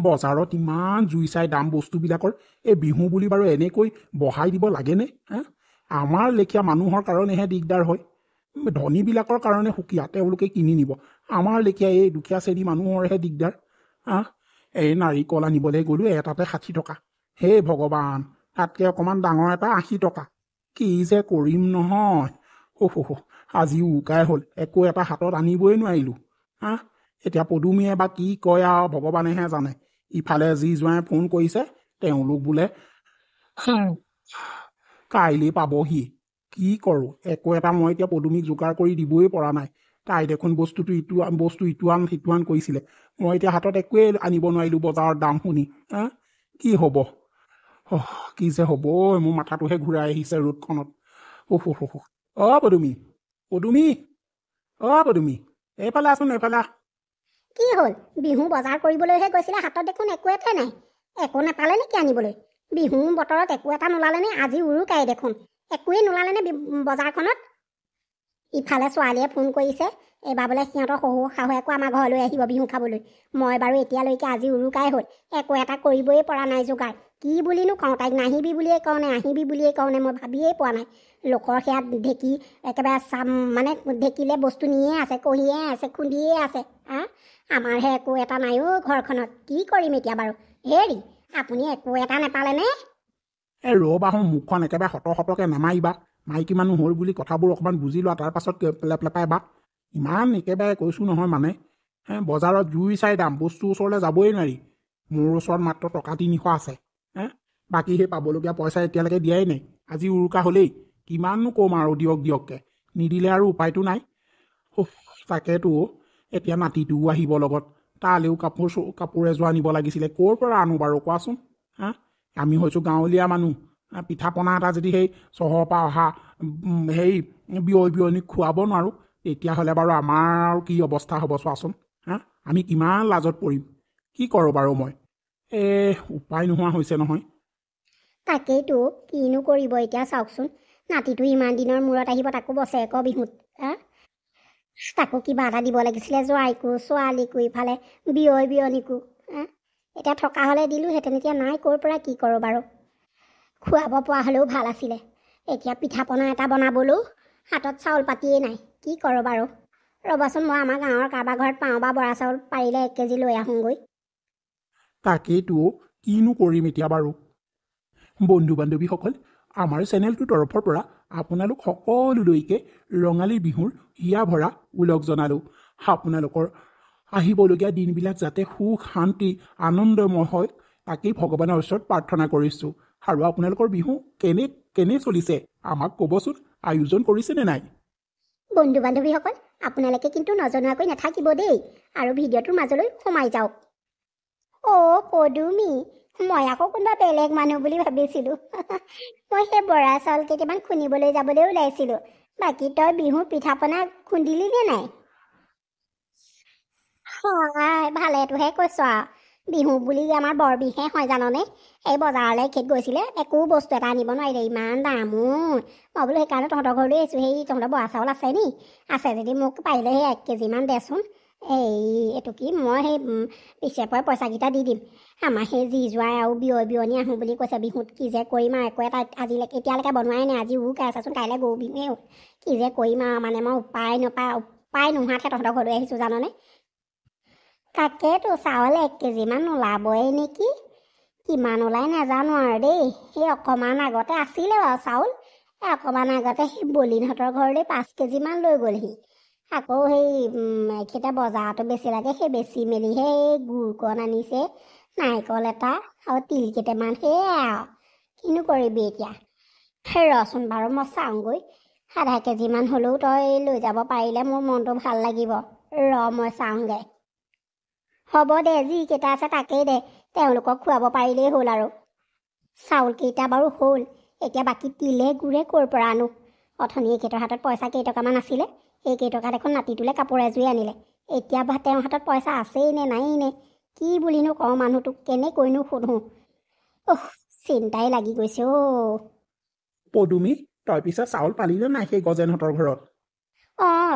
বজাৰত ইমান জুই চাই দাম বস্তুবিলাকৰ এই বিহু বুলি বাৰু এনেকৈ বঢ়াই দিব লাগেনে? আমাৰ লেখীয়া মানুহৰ কাৰণেহে দিগদাৰ হয়। ধনীবিলাকৰ কাৰণে সুকীয়া, তেওঁলোকে কিনি নিব। আমাৰ লেখীয়া এই দুখীয়া শ্ৰেণী মানুহৰহে দিগদাৰ। এই নাৰিকল আনিবলৈ গ'লো এটাতে 60 টকা। হে ভগৱান, তাতকৈ অকণমান ডাঙৰ এটা 80 টকা। কি যে কৰিম নহয়। আজি উকাই হ'ল, একো এটা হাতত আনিবই নোৱাৰিলোঁ। এতিয়া পদুমীয়ে বা কি কয় আৰু ভগৱানেহে জানে। ইফালে যি জোঁৱাই ফোন কৰিছে, তেওঁলোক বোলে কাইলৈ পাবহি। কি কৰোঁ, একো এটা মই এতিয়া পদুমীক যোগাৰ কৰি দিবই পৰা নাই। তাই দেখোন বস্তু ইটো আন সিটো আন কৰিছিলে। মই এতিয়া হাতত একোৱেই আনিব নোৱাৰিলোঁ বজাৰৰ দাম শুনি। কি হ'ব? কি যে হ'ব, মোৰ মাথাটোহে ঘূৰাই আহিছে ৰ'দখনত। পদুমী, পদুমী, পদুমী, এইফালে আছোন, এইফালে আহ। কি হ'ল? বিহু বজাৰ কৰিবলৈহে গৈছিলে, হাতত দেখোন একো এটাই নাই। একো নাপালে নেকি আনিবলৈ? বিহু বতৰত একো এটা নোলালেনে? আজি উৰুকাই দেখোন, একোৱেই নোলালেনে বজাৰখনত? ইফালে ছোৱালীয়ে ফোন কৰিছে, এইবাৰ বোলে সিহঁতৰ শহু শাহুৱেকো আমাৰ ঘৰলৈ আহিব বিহু খাবলৈ। মই বাৰু এতিয়ালৈকে আজি উৰুকাই হ'ল, একো এটা কৰিবই পৰা নাই যোগাৰ। কি বুলিনো কওঁ তাইক? নাহিবি বুলিয়ে কওঁ নে আহিবি বুলিয়ে কওঁ নে মই ভাবিয়েই পোৱা নাই। লোকৰ সেয়া ঢেঁকী একেবাৰে মানে ঢেঁকীলে বস্তু নিয়ে আছে, কঢ়িয়ে আছে, খুন্দিয়ে আছে। আমাৰহে একো এটা নাইও ঘৰখনত। কি কৰিম এতিয়া বাৰু? হেৰি, আপুনি একো এটা নেপালেনে? ৰ'বা, মুখখন একেবাৰে সতৰকে নামাৰিবা। মাইকী মানুহ হ'ল বুলি কথাবোৰ অকণমান বুজি লোৱা, তাৰ পাছত পেলাপাই। ইমান একেবাৰে কৈছোঁ নহয় মানে। বজাৰত জুই চাই দাম, বস্তু ওচৰলৈ যাবই নোৱাৰি। মোৰ ওচৰত মাত্ৰ টকা 300 আছে। বাকী সেই পাবলগীয়া পইচা এতিয়ালৈকে দিয়াই নাই। আজি উৰুকা হ'লেই, কিমাননো ক'ম আৰু দিয়ককৈ। নিদিলে আৰু উপায়টো নাই। তাকেতো, এতিয়া নাতিটোও আহিব লগত। তালৈও কাপোৰ এযোৰ আনিব লাগিছিলে। ক'ৰ পৰা আনো বাৰু কোৱাচোন? আমি হৈছোঁ গাঁৱলীয়া মানুহ। পিঠা পনা এটা যদি সেই চহৰৰ পৰা অহা সেই বিয়নীক খুৱাব নোৱাৰোঁ, তেতিয়াহ'লে বাৰু আমাৰ কি অৱস্থা হ'ব চোৱাচোন। আমি কিমান লাজত পৰিম। কি কৰোঁ বাৰু মই? উপায় নোহোৱা হৈছে নহয়। তাকেইতো, কিনো কৰিব এতিয়া চাওকচোন। নাতিটো ইমান দিনৰ মূৰত আহিব, তাকো বছৰেকৰ বিহুত। তাকো কিবা এটা দিব লাগিছিলে, জোৱাইকো ছোৱালীকো ইফালে বিয়নীকো। এতিয়া থকা হ'লে দিলোঁহেঁতেন, এতিয়া নাই, ক'ৰ পৰা কি কৰোঁ বাৰু? খুৱাব পৰা হ'লেও ভাল আছিলে। এতিয়া পিঠা পনা এটা বনাবলৈও হাতত চাউল পাতিয়েই নাই। কি কৰোঁ বাৰু? ৰ'বাচোন, মই আমাৰ গাঁৱৰ কাৰোবাৰ ঘৰত পাওঁ বা বৰা চাউল পাৰিলে 1 কেজি লৈ আহোঁগৈ। তাকেইতো, কিনো কৰিম এতিয়া বাৰু? বন্ধু বান্ধৱীসকল, আমাৰ চেনেলটোৰ তৰফৰ পৰা আপোনালোক সকলোলৈকে ৰঙালী বিহুৰ হিয়া ভৰা ওলগ জনালোঁ। আপোনালোকৰ আহিবলগীয়া দিনবিলাক যাতে সুখ শান্তি আনন্দময় হয়, তাকেই ভগৱানৰ ওচৰত প্ৰাৰ্থনা কৰিছোঁ। আৰু আপোনালোকৰ বিহু কেনে চলিছে আমাক ক'বচোন। আয়োজন কৰিছেনে নাই? বন্ধু বান্ধৱীসকল, আপোনালোকে কিন্তু নজনোৱাকৈ নাথাকিব দেই, আৰু ভিডিঅ'টোৰ মাজলৈ সোমাই যাওক। পদুমী, মই আকৌ কোনোবা বেলেগ মানুহ বুলি ভাবিছিলোঁ। মই সেই বৰা চাউল কেইটামান খুন্দিবলৈ যাবলৈ ওলাইছিলোঁ। বাকী তই বিহুৰ পিঠা পনা খুন্দিলি নে নাই? ভালেটোহে কৈছ আৰু। বিহু বুলি আমাৰ বৰ বিহে হয় জাননে। এই বজাৰলৈ গৈছিলে, একো বস্তু এটা আনিব নোৱাৰিলে, ইমান দামো। মই বোলো সেইকাৰণে তহঁতৰ ঘৰলৈ আহিছোঁ। সেই তহঁতৰ বৰা চাউল আছে নি? আছে যদি মোক পাৰিলে সেই 1 কেজিমান দেচোন। এইটো কি, মই সেই পিছে পৰে পইচাকেইটা দি দিম। আমাৰ সেই যি জোৱাই আৰু বিয়নী আহোঁ বুলি কৈছে বিহুত। কি যে কৰিম আৰু, একো এটা এতিয়ালৈকে বনোৱাই নাই। আজি উৰুকাই আছাচোন, কাইলৈ গৰু বিহুৱে হ'ল। কি যে কৰিম আৰু, মানে মই উপায় নোহোৱাতহে তহঁতৰ ঘৰলৈ আহিছোঁ জাননে। তাকেতো, চাউল 1 কেজিমান ওলাবই নেকি? কিমান ওলাই নাজানো আৰু দেই। সেই অকণমান আগতে আছিলে বাৰু চাউল। অকণমান আগতে সেই বলিনহঁতৰ ঘৰলৈ 5 কেজিমান লৈ গ'লহি। আকৌ সেই এইকেইটা বজাৰতো বেছি লাগে, সেই বেচি মেলিহে গুড়কণ আনিছে, নাৰিকল এটা আৰু তিল কেইটামান। সেয়াই আৰু কিনো কৰিবি এতিয়া। ৰচোন বাৰু, মই চাওঁগৈ। 0.5 কেজিমান হ'লেও তই লৈ যাব পাৰিলে মোৰ মনটো ভাল লাগিব। মই চাওঁগৈ। হ'ব দে, যিকেইটা আছে তাকেই দে, তেওঁলোকক খুৱাব পাৰিলেই হ'ল আৰু। চাউলকেইটা বাৰু হ'ল, এতিয়া বাকী তিলে গুড়ে ক'ৰ পৰা আনো? অথনি এইকেইটাৰ হাতত পইচা কেইটকামান আছিলে, সেই কেইটকা দেখোন নাতিটোলৈ কাপোৰ এযোৰে আনিলে। এতিয়া বা তেওঁৰ হাতত পইচা আছেই নে নাই নে? কি বুলিনো কওঁ মানুহটোক, কেনেকৈনো সোধোঁ? চিন্তাই লাগি গৈছে। পদুমী, তই পিছে চাউল পালিনে নাই সেই গজেনহঁতৰ ঘৰত?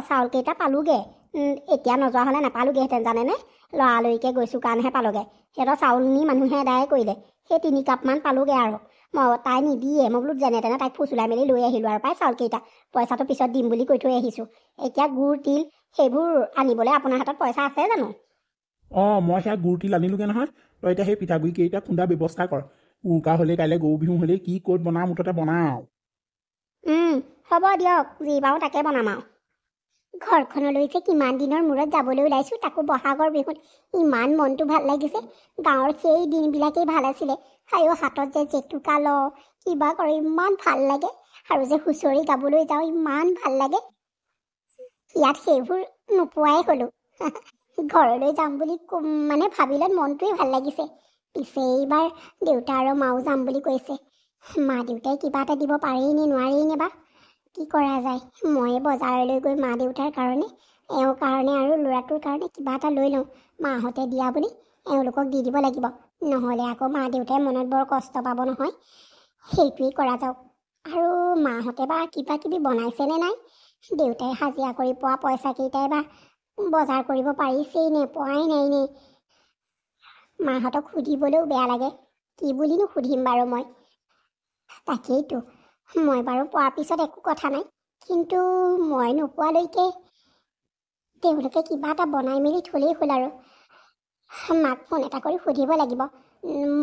চাউলকেইটা পালোগে। এতিয়া নোযোৱা হ'লে নাপালোগৈহেঁতেন জানেনে। লৰালৰিকৈ গৈছোঁ কাৰণেহে পালোগৈ। সিহঁতৰ চাউল নি মানুহে আদায় কৰিলে। সেই 3 কাপমান পালোগৈ আৰু। মই তাই নিদিয়ে, মই বোলো যেনে তেনে তাইক ফুচুলাই মেলি লৈ আহিলোঁ আৰু পাই চাউলকেইটা। পইচাটো পিছত দিম বুলি কৈ থৈ আহিছোঁ। এতিয়া গুড় তিল সেইবোৰ আনিবলৈ আপোনাৰ হাতত পইচা আছে জানো? অঁ মই সেয়া গুড় তিল আনিলোগৈ নহয়। তই এতিয়া সেই পিঠাগুড়িকেইটা খুন্দা ব্যৱস্থা কৰ। উৰুকা হ'লেই কাইলৈ গৰু বিহু হ'লেই কি ক'ত বনাওঁ মুঠতে বনাওঁ। হ'ব দিয়ক, যি পাওঁ তাকে বনাম আৰু। ঘৰখনলৈ যে কিমান দিনৰ মূৰত যাবলৈ ওলাইছোঁ, তাকো বহাগৰ বিহুত। ইমান মনটো ভাল লাগিছে। গাঁৱৰ সেই দিনবিলাকেই ভাল আছিলে। আৰু হাতত যে জেতুকা লওঁ, কিবা কৰোঁ, ইমান ভাল লাগে। আৰু যে হুঁচৰি গাবলৈ যাওঁ, ইমান ভাল লাগে। ইয়াত সেইবোৰ নোপোৱাই হ'লোঁ। ঘৰলৈ যাম বুলি মানে ভাবিলত মনটোৱে ভাল লাগিছে। পিছে এইবাৰ দেউতা আৰু মাও যাম বুলি কৈছে। মা দেউতাই কিবা এটা দিব পাৰেই নে নোৱাৰেই নে বা। কি কৰা যায়। মই বজাৰলৈ গৈ মা দেউতাৰ কাৰণে, এওঁৰ কাৰণে আৰু ল'ৰাটোৰ কাৰণে কিবা এটা লৈ লওঁ। মাহঁতে দিয়া বুলি এওঁলোকক দি দিব লাগিব। নহ'লে আকৌ মা দেউতাই মনত বৰ কষ্ট পাব নহয়। সেইটোৱেই কৰা যাওক। আৰু মাহঁতে বা কিবা কিবি বনাইছেনে নাই। দেউতাই হাজিৰা কৰি পোৱা পইচাকেইটাই বা বজাৰ কৰিব পাৰিছেই নে পোৱাই নাই নে। মাহঁতক সুধিবলৈও বেয়া লাগে। কি বুলিনো সুধিম বাৰু মই। তাকেইতো, মই বাৰু পোৱাৰ পিছত একো কথা নাই, কিন্তু মই নোপোৱালৈকে তেওঁলোকে কিবা এটা বনাই মেলি থ'লেই হ'ল আৰু। মাক ফোন এটা কৰি সুধিব লাগিব।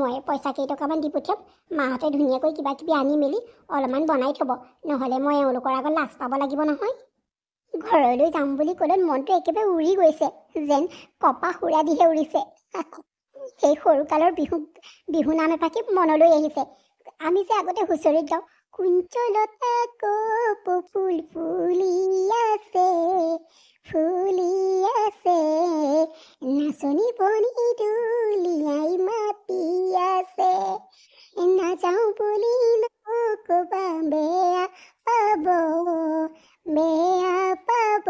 মই পইচা কেইটকামান দি পঠিয়াম। মাহঁতে ধুনীয়াকৈ কিবা কিবি আনি মেলি অলপমান বনাই থ'ব। নহ'লে মই এওঁলোকৰ আগত লাজ পাব লাগিব নহয়। ঘৰলৈ যাম বুলি ক'লে মনটো একেবাৰে উৰি গৈছে, যেন কপাহ সুৰা দিহে উৰিছে। সেই সৰুকালৰ বিহু নাম এফাকি মনলৈ আহিছে। আমি যে আগতে হুঁচৰিত গাওঁ, কুঞ্চলতা কপৌ ফুল ফুলি আছে, ফুলি আছে, নাচনী বনি দুলিয়াই মাতি আছে, নাযাওঁ বুলি নকবা বেয়া পাব, বেয়া পাব,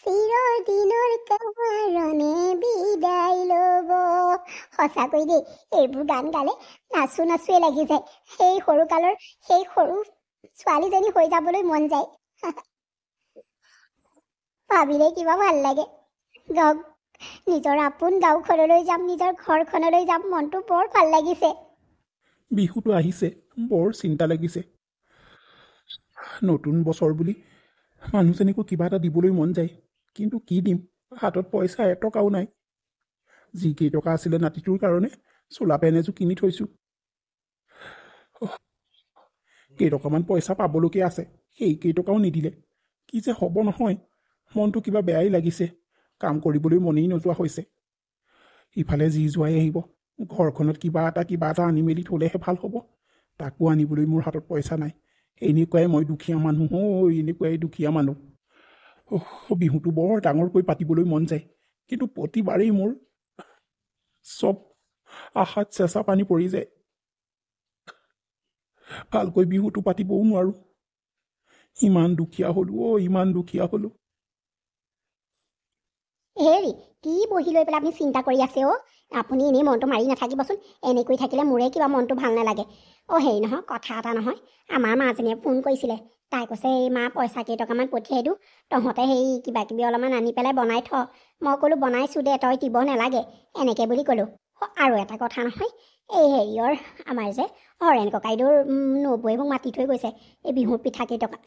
চিৰদিনৰ কাৰণে বিদায় ল'ব। সঁচাকৈ দেই, এইবোৰ গান গালে নাচো নাচোৱে লাগি যায়। সেই সৰুকালৰ সেই সৰু ছোৱালীজনী হৈ যাবলৈ মন যায়। ভাবিলে কিবা ভাল লাগে। গাঁও, নিজৰ আপোন গাঁওখনলৈ যাম, নিজৰ ঘৰখনলৈ যাম, মনটো বৰ ভাল লাগিছে। বিহুটো আহিছে, বৰ চিন্তা লাগিছে। নতুন বছৰ বুলি মানুহজনীকো কিবা এটা দিবলৈ মন যায়, কিন্তু কি দিম, হাতত পইচা এটকাও নাই। যি কেইটকা আছিলে নাতিটোৰ কাৰণে চোলা পেন এযোৰ কিনি থৈছোঁ। কেইটকামান পইচা পাবলগীয়া আছে, সেই কেইটকাও নিদিলে। কি যে হ'ব নহয়, মনটো কিবা বেয়াই লাগিছে। কাম কৰিবলৈ মনেই নোযোৱা হৈছে। ইফালে যি যোৱাই আহিব, ঘৰখনত কিবা এটা আনি মেলি থ'লেহে ভাল হ'ব। তাকো আনিবলৈ মোৰ হাতত পইচা নাই। এনেকুৱাই মই দুখীয়া মানুহ, এনেকুৱাই দুখীয়া মানুহ। বিহুটো বৰ ডাঙৰকৈ পাতিবলৈ মন যায়, কিন্তু প্ৰতিবাৰেই মোৰ চব আশাত চেঁচা পানী পৰি যায়। ভালকৈ বিহুটো পাতিবও নোৱাৰোঁ। ইমান দুখীয়া হ'লো, ইমান দুখীয়া হ'লো। হেৰি, কি বহি লৈ পেলাই আপুনি চিন্তা কৰি আছে অ'? আপুনি এনেই মনটো মাৰি নাথাকিবচোন। এনেকৈ থাকিলে মোৰে কিবা মনটো ভাল নালাগে। হেৰি নহয়, কথা এটা নহয়, আমাৰ মাজনীয়ে ফোন কৰিছিলে। তাই কৈছে, এই মা পইচা কেইটকামান পঠিয়াই দিওঁ, তহঁতে সেই কিবা কিবি অলপমান আনি পেলাই বনাই থ। মই ক'লোঁ বনাইছোঁ দে, তই দিব নালাগে, এনেকৈ বুলি ক'লোঁ। আৰু এটা কথা নহয়, এই হেৰিয়ৰ আমাৰ যে হৰেণ ককাইদেউৰ নবৌৱে মোক মাতি থৈ গৈছে এই বিহুৰ পিঠা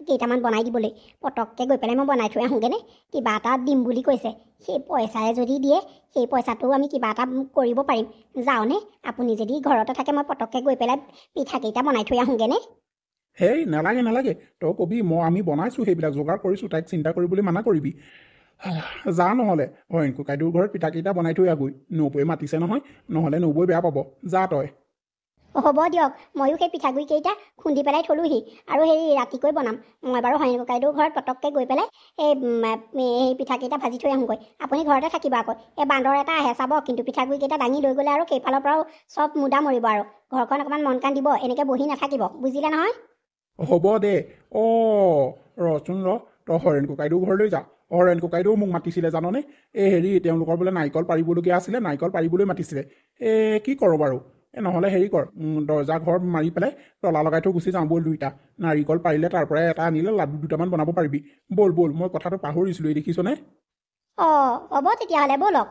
কেইটামান বনাই দিবলৈ। পটককৈ গৈ পেলাই মই বনাই থৈ আহোঁগৈনে। কিবা এটা দিম বুলি কৈছে। সেই পইচাৰে যদি দিয়ে, সেই পইচাটো আমি কিবা এটা কৰিব পাৰিম। যাওঁনে? আপুনি যদি ঘৰতে থাকে, মই পটককৈ গৈ পেলাই পিঠাকেইটা বনাই থৈ আহোঁগৈনে। হেই নালাগে নালাগে, তই কবি আমি বনাইছোঁ, সেইবিলাক যোগাৰ কৰিছোঁ, তাইক চিন্তা কৰিবলৈ মানা কৰিবি। যা নহ'লে হৰেণ ককাইদেউৰ ঘৰত পিঠাকেইটা বনাই থৈ আহগৈ। নবৌৱে মাতিছে নহয়, নহ'লে নবৌৱে বেয়া পাব। যা তই। হ'ব দিয়ক, ময়ো সেই পিঠাগুড়িকেইটা খুন্দি পেলাই থ'লোহি, আৰু সেই ৰাতিকৈ বনাম। মই বাৰু হৰেণ ককাইদেউৰ ঘৰত পটককৈ গৈ পেলাই সেই পিঠাকেইটা ভাজি থৈ আহোঁগৈ। আপুনি ঘৰতে থাকিব আকৌ। এই বান্দৰ এটা আহে চাব, কিন্তু পিঠাগুড়িকেইটা দাঙি লৈ গ'লে আৰু সেইফালৰ পৰাও চব মুদা মৰিব। আৰু ঘৰখন অকণমান মন কাণ দিব, এনেকৈ বহি নাথাকিব, বুজিলে নহয়? হ'ব দে। ৰচোন ৰ, তই হৰেণ ককাইদেউৰ ঘৰলৈ যা। হৰেণ ককাইদেউ মোক মাতিছিলে জাননে। এই হেৰি, তেওঁলোকৰ বোলে নাৰিকল পাৰিবলগীয়া আছিলে, নাৰিকল পাৰিবলৈ মাতিছিলে। কি কৰোঁ বাৰু? নহ'লে হেৰি কৰ, দৰ্জা ঘৰ মাৰি পেলাই তলা লগাই থৈ গুচি যাওঁ ব'ল দুইটা। নাৰিকল পাৰিলে তাৰ পৰাই এটা আনিলে লাডু দুটামান বনাব পাৰিবি। ব'ল ব'ল, মই কথাটো পাহৰিছিলোঁ, দেখিছনে? হ'ব তেতিয়াহ'লে ব'লক।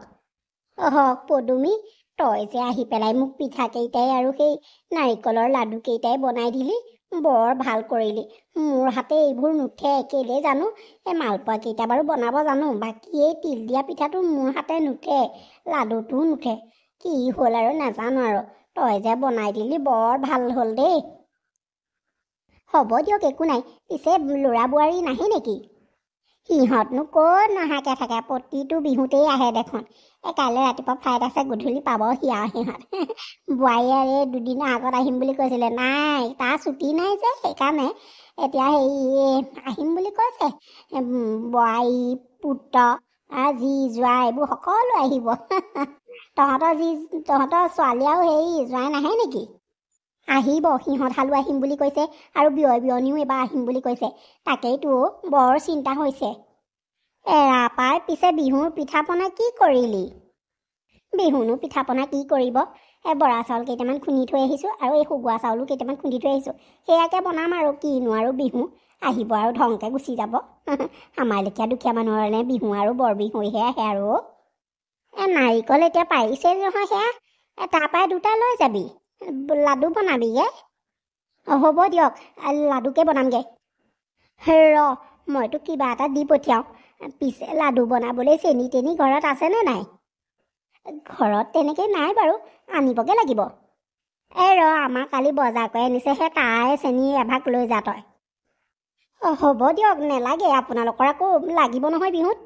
হওক পদুমী, তই যে আহি পেলাই মোক পিঠাকেইটাই আৰু সেই নাৰিকলৰ লাডুকেইটাই বনাই দিলি, বৰ ভাল কৰিলি। মোৰ হাতে এইবোৰ নুঠে, কেলে জানো। এই মালপোৱাকেইটা বাৰু বনাব জানো, বাকী এই তিল দিয়া পিঠাটো মোৰ হাতে নুঠে, লাডুটোও নুঠে। কি হ'ল আৰু নাজানো আৰু, তই যে বনাই দিলি বৰ ভাল হ'ল দেই। হ'ব দিয়ক, একো নাই। পিছে ল'ৰা বোৱাৰী নাহে নেকি? সিহঁতনো ক'ত নহাকৈ থাকে, প্ৰতিটো বিহুতেই আহে দেখোন। কাইলৈ ৰাতিপুৱা ফ্লাইট আছে, গধূলি পাবহি আৰু সিহঁত। বোৱাৰীয়ে এই দুদিনৰ আগত আহিম বুলি কৈছিলে, নাই তাৰ ছুটি নাই যে, সেইকাৰণে এতিয়া আহিম বুলি কৈছে। বোৱাৰী, পুত্ৰ, জী জোঁৱাই এইবোৰ সকলো আহিব। তহঁতৰ ছোৱালী আৰু জোঁৱাই নাহে নেকি? আহিব, সিহঁত হালো আহিম বুলি কৈছে, আৰু বিয়নীও এইবাৰ আহিম বুলি কৈছে। তাকেইতো বৰ চিন্তা হৈছে। এৰা পাই, পিছে বিহুৰ পিঠা পনা কি কৰিলি? বিহুনো পিঠা পনা কি কৰিব, বৰা চাউল কেইটামান খুন্দি থৈ আহিছোঁ, আৰু এই শুকুৱা চাউলো কেইটামান খুন্দি থৈ আহিছোঁ। সেয়াকে বনাম আৰু, কিনো আৰু বিহু আহিব আৰু ধংকে গুচি যাব। আমাৰ লেখীয়া দুখীয়া মানুহৰনে বিহু আৰু বৰ বিহুহে আহে আৰু। নাৰিকল এতিয়া পাৰিছে নহয়, সেয়া তাৰপৰাই 2টা লৈ যাবি, লাডু বনাবিগে। হ'ব দিয়ক, লাডুকে বনামগে। মইতো কিবা এটা দি পঠিয়াওঁ। পিছে লাডু বনাবলৈ চেনি তেনি ঘৰত আছেনে নাই? ঘৰত তেনেকৈ নাই বাৰু, আনিবগে লাগিব। আমাৰ কালি বজাৰ কৰি আনিছে, সেই তাই চেনি এভাগ লৈ যা তই। হ'ব দিয়ক, নেলাগে, আপোনালোকৰ আকৌ লাগিব নহয় বিহুত।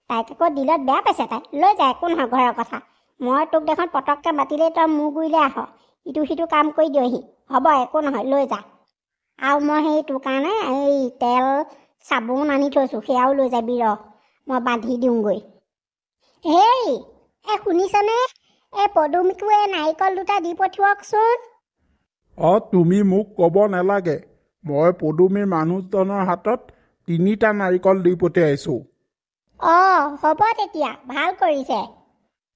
তাইক আকৌ দিলত বেয়া পাইছে, তাই লৈ যায়, একো নহয়, ঘৰৰ কথা। মই তোক দেখোন পটককৈ মাতিলেই তই মোৰ গুৰিলৈ আহ, ইটো সিটো কাম কৰি দিয়হি। হ'ব, একো নহয়, লৈ যা। আৰু মই তোৰ কাৰণে তেল চাবোন আনি থৈছোঁ, সেয়াও লৈ যাবি, মই বান্ধি দিওঁগৈ। শুনিছনে? পদুমীকো নাৰিকল 2টা দি পঠিয়াওকচোন। তুমি মোক ক'ব নালাগে, মই পদুমীৰ মানুহজনৰ হাতত 3টা নাৰিকল দি পঠিয়াইছোঁ। হ'ব তেতিয়া, ভাল কৰিছে।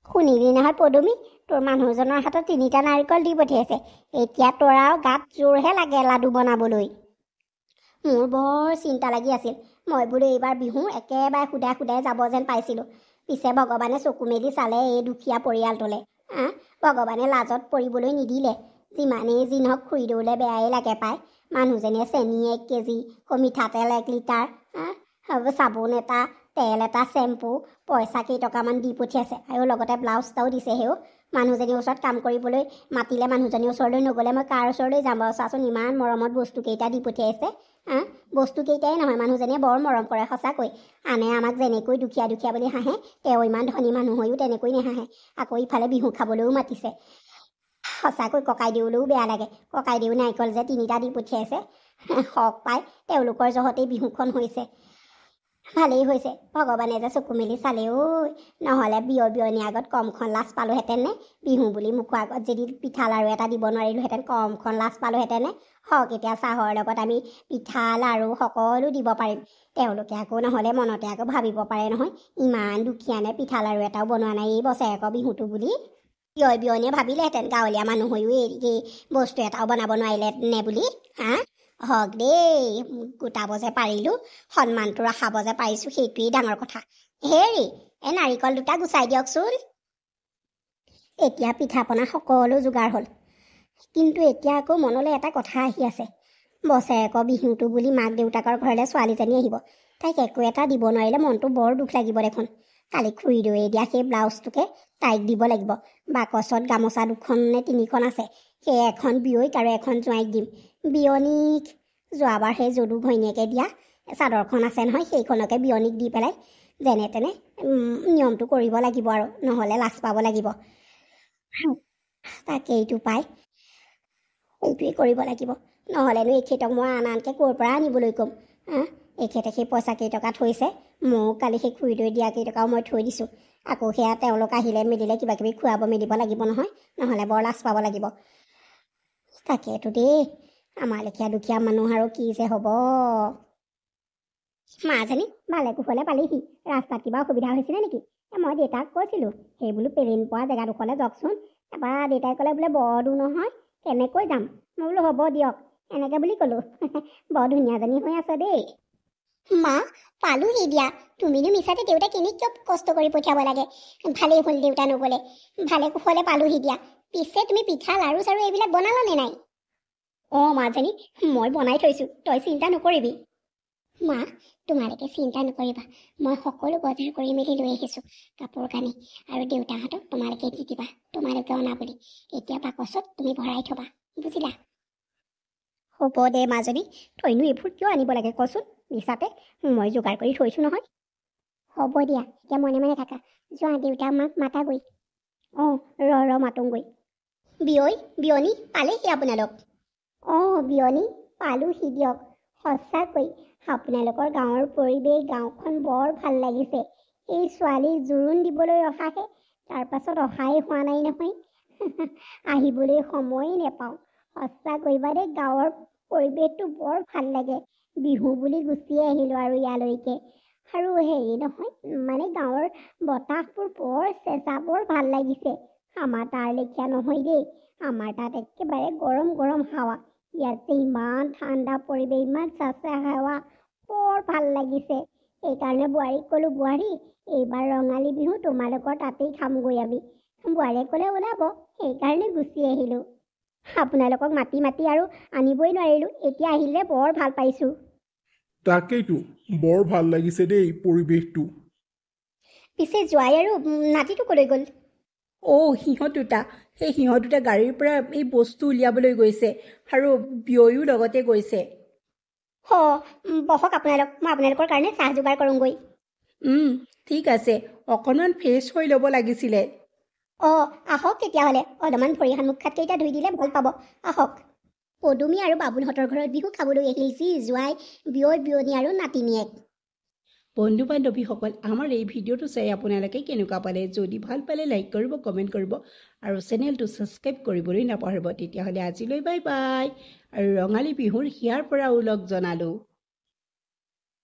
শুনিলি নহয় পদুমী, তোৰ মানুহজনৰ হাতত 3টা নাৰিকল দি পঠিয়াইছে। এতিয়া তোৰ আৰু গাত জোৰহে লাগে লাডু বনাবলৈ। মোৰ বৰ চিন্তা লাগি আছিল, মই বোলো এইবাৰ বিহু একেবাৰে সুদাই সুদাই যাব যেন পাইছিলোঁ। পিছে ভগৱানে চকু মেলি চালে এই দুখীয়া পৰিয়ালটোলৈ। ভগৱানে লাজত পৰিবলৈ নিদিলে। যিমানেই যি নহওক খুৰীদেউলে বেয়াই লাগে পায়। মানুহজনীয়ে চেনি 1 কেজি, মিঠাতেল 1 লিটাৰ, চাবোন এটা, তেল এটা, চেম্পু, পইচা কেইটকামান দি পঠিয়াইছে, আৰু লগতে ব্লাউজ এটাও দিছে। মানুহজনীৰ ওচৰত কাম কৰিবলৈ মাতিলে মানুহজনীৰ ওচৰলৈ নগ'লে মই কাৰ ওচৰলৈ যাম বাৰু? চাচোন, ইমান মৰমত বস্তুকেইটা দি পঠিয়াইছে। বস্তুকেইটাই নহয়, মানুহজনীয়ে বৰ মৰম কৰে সঁচাকৈ। আনে আমাক যেনেকৈ দুখীয়া দুখীয়া বুলি হাঁহে, তেওঁ ইমান ধনী মানুহ হৈও তেনেকৈ নেহাঁহে। আকৌ ইফালে বিহু খাবলৈও মাতিছে। সঁচাকৈ ককাইদেউলৈও বেয়া লাগে। ককাইদেউ নাৰিকল যে 3টা দি পঠিয়াইছে, হওক পাই, তেওঁলোকৰ জহতেই বিহুখন হৈছে। ভালেই হৈছে, ভগৱানে যে চকু মেলি চালে। নহ'লে বিয়নীৰ আগত কমখন লাজ পালোহেঁতেনে? বিহু বুলি মুখৰ আগত যদি পিঠা লাড়ু এটা দিব নোৱাৰিলোহেঁতেন, কমখন লাজ পালোহেঁতেনে? হওক, এতিয়া চাহৰ লগত আমি পিঠা লাড়ু সকলো দিব পাৰিম। তেওঁলোকে আকৌ নহ'লে মনতে আকৌ ভাবিব পাৰে নহয়, ইমান দুখীয়ানে পিঠা লাড়ু এটাও বনোৱা নাই এই বছৰেকৰ বিহুটো বুলি। বিয়নীয়ে ভাবিলেহেঁতেন গাঁৱলীয়া মানুহ হৈও এই বস্তু এটাও বনাব নোৱাৰিলে নে বুলি। হওক দেই, গোটাব যে পাৰিলোঁ, সন্মানটো ৰখাব যে পাৰিছোঁ, সেইটোৱেই ডাঙৰ কথা। এই নাৰিকল 2টা গুচাই দিয়কচোন। এতিয়া পিঠা পনা সকলো যোগাৰ হ'ল, কিন্তু এতিয়া আকৌ মনলৈ এটা কথা আহি আছে। বছৰেকৰ বিহুটো বুলি মাক দেউতাকৰ ঘৰলৈ ছোৱালীজনী আহিব, তাইক একো এটা দিব নোৱাৰিলে মনটো বৰ দুখ লাগিব দেখোন। কালি খুৰীদেউৱে দিয়া সেই ব্লাউজটোকে তাইক দিব লাগিব। বাকচত গামোচা 2খন নে 3খন আছে, সেই এখন বিয়ৈক আৰু এখন জোঁৱাইক দিম। বিয়নীক যোৱাবাৰ সেই যদু ঘৈণীয়েকে দিয়া চাদৰখন আছে নহয়, সেইখনকে বিয়নীক দি পেলাই যেনে তেনে নিয়মটো কৰিব লাগিব, আৰু নহ'লে লাজ পাব লাগিব। তাকেইটো পাই, এইটোৱেই কৰিব লাগিব। নহ'লেনো এখেতক মই আনকৈ ক'ৰ পৰা আনিবলৈ ক'ম? এখেতে সেই পইচা কেইটকা থৈছে, ময়ো কালি সেই খুৰীদেউৱে দিয়া কেইটকাও মই থৈ দিছোঁ। আকৌ সেয়া তেওঁলোক আহিলে মেলিলে কিবা কিবি খুৱাব মেলিব লাগিব নহয়, নহ'লে বৰ লাজ পাব লাগিব। তাকেতো দেই, আমাৰ লেখীয়া দুখীয়া মানুহ আৰু কি যে হ'ব। মাজনী ভালে কুশলে পালেহি। ৰাস্তাত কিবা অসুবিধা হৈছিলে নেকি? মই দেউতাক কৈছিলোঁ, সেই বোলো পেৰেণ পোৱা জেগাডোখৰলৈ যাওকচোন। তাৰপৰা দেউতাই ক'লে বোলে বৰ দূৰ নহয়, কেনেকৈ যাম? মই বোলো হ'ব দিয়ক, এনেকৈ বুলি ক'লোঁ। বৰ ধুনীয়াজনী হৈ আছে দেই। মা পালোহি দিয়া তুমিনো মিছাতে দেউতাক এনেই কিয় কষ্ট কৰি পঠিয়াব লাগে ভালেই হ'ল দেউতা নগ'লে ভালে কুশলে পালোহি দিয়া পিছে তুমি পিঠা লাৰু চাৰু এইবিলাক বনালানে নাই অঁ মাজনী মই বনাই থৈছোঁ তই চিন্তা নকৰিবি মা তোমালোকে চিন্তা নকৰিবা মই সকলো বজাৰ কৰি মেলি লৈ আহিছোঁ কাপোৰ কানি আৰু দেউতাহঁতক তোমালোকে দি দিবা তোমালোকে অনা বুলি এতিয়া বাকচত তুমি ভৰাই থবা বুজিলা হ'ব দে মাজনী তইনো এইবোৰ কিয় আনিব লাগে কচোন মিছাতে মই যোগাৰ কৰি থৈছোঁ নহয় হ'ব দিয়া এতিয়া মনে মনে থাকা যোৱা দেউতা মাক মাতাগৈ অঁ ৰ মাতোংগৈ বিয়নী পালেহি আপোনালোক অঁ বিয়নী পালোহি দিয়ক সঁচাকৈ আপোনালোকৰ গাঁৱৰ পৰিৱেশ গাঁওখন বৰ ভাল লাগিছে এই ছোৱালীক জোৰোণ দিবলৈ অহাহে তাৰ পাছত অহাই হোৱা নাই নহয় আহিবলৈ সময়েই নেপাওঁ সঁচাকৈ বাদে গাঁৱৰ পৰিৱেশটো বৰ ভাল লাগে বিহু বুলি গুচিয়ে আহিলোঁ আৰু ইয়ালৈকে আৰু হেৰি নহয় মানে গাঁৱৰ বতাহবোৰ বৰ চেঁচা বৰ ভাল লাগিছে আমাৰ তাৰ লেখীয়া নহয় দেই আমাৰ তাত একেবাৰে গৰম গৰম হাৱা ইয়াত যে ইমান ঠাণ্ডা পৰিৱেশ ইমান চেঁচা হাৱা বৰ ভাল লাগিছে সেইকাৰণে বোৱাৰীক ক'লোঁ বোৱাৰী এইবাৰ ৰঙালী বিহু তোমালোকৰ তাতেই খামগৈ আমি বোৱাৰীয়ে ক'লে ওলাব সেইকাৰণে গুচি আহিলোঁ আপোনালোকক মাতি মাতি আৰু আনিবই নোৱাৰিলোঁ এতিয়া আহিলে বৰ ভাল পাইছোঁ তাকেইতো বৰ ভাল লাগিছে দেই পৰিৱেশটো পিছে জোৱাই আৰু নাতিটো ক'লৈ গ'ল সিহঁত দুটা সেই সিহঁত দুটা গাড়ীৰ পৰা এই বস্তু উলিয়াবলৈ গৈছে আৰু বিয়য়ো লগতে গৈছে বহক আপোনালোক মই আপোনালোকৰ কাৰণে চাহ যোগাৰ কৰোঁগৈ ঠিক আছে অকণমান ফ্ৰেছ হৈ ল'ব লাগিছিলে আহক তেতিয়াহ'লে অলপমান ভৰি হাত মুখ হাতকেইটা ধুই দিলে ভাল পাব আহক পদুমী আৰু বাবুলহঁতৰ ঘৰত বিহু খাবলৈ আহিল যি জোৱাই বিয়নী আৰু নাতিনীয়েক বন্ধু বান্ধৱীসকল আমাৰ এই ভিডিঅ'টো চাই আপোনালোকে কেনেকুৱা পালে যদি ভাল পালে লাইক কৰিব কমেণ্ট কৰিব আৰু চেনেলটো ছাবস্ক্ৰাইব কৰিবলৈ নাপাহৰিব তেতিয়াহ'লে আজিলৈ বাই বাই আৰু ৰঙালী বিহুৰ হিয়াৰ পৰা ওলগ জনালোঁ